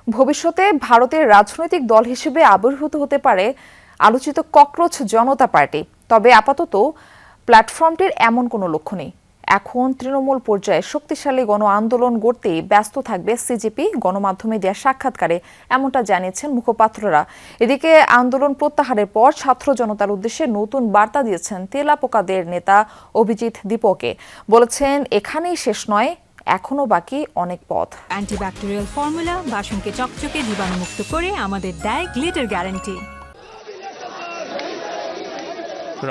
ভবিষ্যতে ভারতের রাজনৈতিক দল হিসেবে আবির্ভূত হতে পারে আলোচিত ককরোচ জনতা পার্টি। তবে আপাতত প্ল্যাটফর্মটির এমন কোনো লক্ষ্য নেই। এখন তৃণমূল পর্যায়ে শক্তিশালী গণ আন্দোলন গড়তেই ব্যস্ত থাকবে সিজেপি। গণমাধ্যমে দেওয়া সাক্ষাৎকারে এমনটা জানিয়েছেন মুখপাত্ররা। এদিকে আন্দোলন প্রত্যাহারের পর ছাত্র জনতার উদ্দেশ্যে নতুন বার্তা দিয়েছেন তেলাপোকাদের নেতা অভিজিৎ দীপকে। বলেছেন, এখানেই শেষ নয়, এখনো বাকি অনেক পথ। অ্যান্টিব্যাকটেরিয়াল ফর্মুলা বাসনকে চকচকে জীবাণুমুক্ত করে আমাদের দেয় গ্লিটার গ্যারান্টি।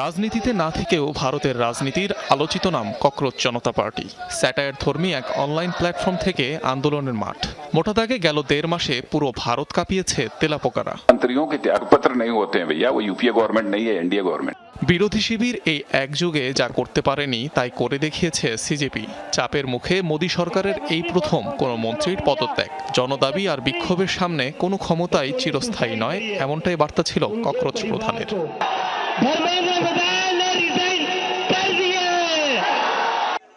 রাজনীতিতে না থেকেও ভারতের রাজনীতির আলোচিত নাম ককরোচ জনতা পার্টি। স্যাটায়ার ধর্মী এক অনলাইন প্ল্যাটফর্ম থেকে আন্দোলনের মাঠ। মোটা দাগে গেল 1.5 মাসে পুরো ভারত কাঁপিয়েছে তেলাপোকারা। বিরোধী শিবির এই একযুগে যা করতে পারেনি তাই করে দেখিয়েছে সিজেপি। চাপের মুখে মোদী সরকারের এই প্রথম কোনো মন্ত্রীর পদত্যাগ। জনদাবি আর বিক্ষোভের সামনে কোনো ক্ষমতাই চিরস্থায়ী নয়, এমনটাই বার্তা ছিল ককরোচ প্রধানের।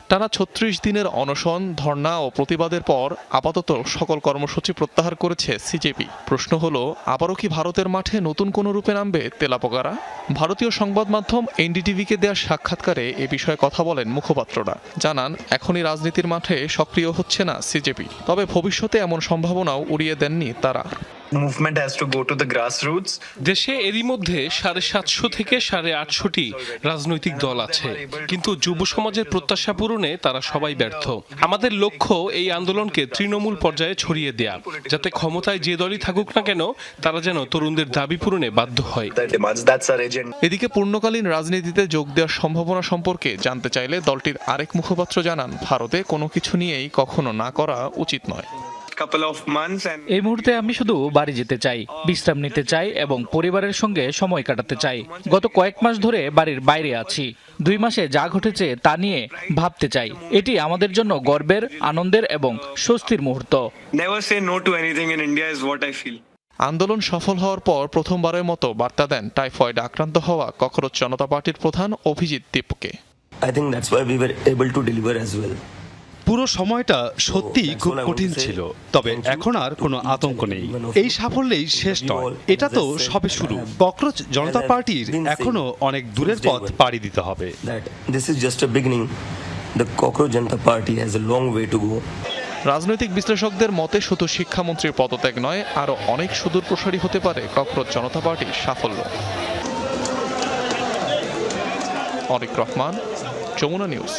টানা 36 দিনের অনশন, ধর্ণা ও প্রতিবাদের পর আপাতত সকল কর্মসূচি প্রত্যাহার করেছে সিজেপি। প্রশ্ন হলো, আবারও কি ভারতের মাঠে নতুন কোনো রূপে নামবে তেলাপোকারা? ভারতীয় সংবাদ মাধ্যম এনডিটিভিকে দেওয়া সাক্ষাৎকারে এ বিষয়ে কথা বলেন মুখপাত্ররা। জানান, এখনই রাজনীতির মাঠে সক্রিয় হচ্ছে না সিজেপি, তবে ভবিষ্যতে এমন সম্ভাবনাও উড়িয়ে দেননি তারা। Movement has to go to the grassroots. দেশে এরই মধ্যে 750 থেকে 850টি রাজনৈতিক দল আছে, কিন্তু যুব সমাজের প্রত্যাশা পূরণে তারা সবাই ব্যর্থ। আমাদের লক্ষ্য এই আন্দোলনকে তৃণমূল পর্যায়ে ছড়িয়ে দেয়া, যাতে ক্ষমতায় যে দলই থাকুক না কেন তারা যেন তরুণদের দাবি পূরণে বাধ্য হয়। এদিকে পূর্ণকালীন রাজনীতিতে যোগ দেওয়ার সম্ভাবনা সম্পর্কে জানতে চাইলে দলটির আরেক মুখপাত্র জানান, ভারতে কোনো কিছু নিয়েই কখনো না করা উচিত নয়। এই মুহূর্তে আমি শুধু বাড়ি যেতে চাই, বিশ্রাম নিতে চাই এবং পরিবারের সঙ্গে সময় কাটাতে চাই। গত কয়েক মাস ধরে বাড়ির বাইরে আছি। 2 মাসে যা ঘটেছে তা নিয়ে ভাবতে চাই। এটি আমাদের জন্য গর্বের, আনন্দের এবং স্বস্তির মুহূর্ত। আন্দোলন সফল হওয়ার পর প্রথমবারের মতো বার্তা দেন টাইফয়েড আক্রান্ত হওয়া ককরোচ জনতা পার্টির প্রধান অভিজিৎ দীপকে। পুরো সময়টা সত্যিই খুব কঠিন ছিল, তবে এখন আর কোনো আতঙ্ক নেই। এই সাফল্যেই শেষ নয়, এটা তো সবে শুরু। ককরোচ জনতা পার্টির এখনো অনেক দূরের পথ পাড়ি দিতে হবে। রাজনৈতিক বিশ্লেষকদের মতে শুধু শিক্ষামন্ত্রীর পদত্যাগ নয়, আরও অনেক সুদূর প্রসারী হতে পারে ককরোচ জনতা পার্টির সাফল্য। অনিক রহমান, যমুনা নিউজ।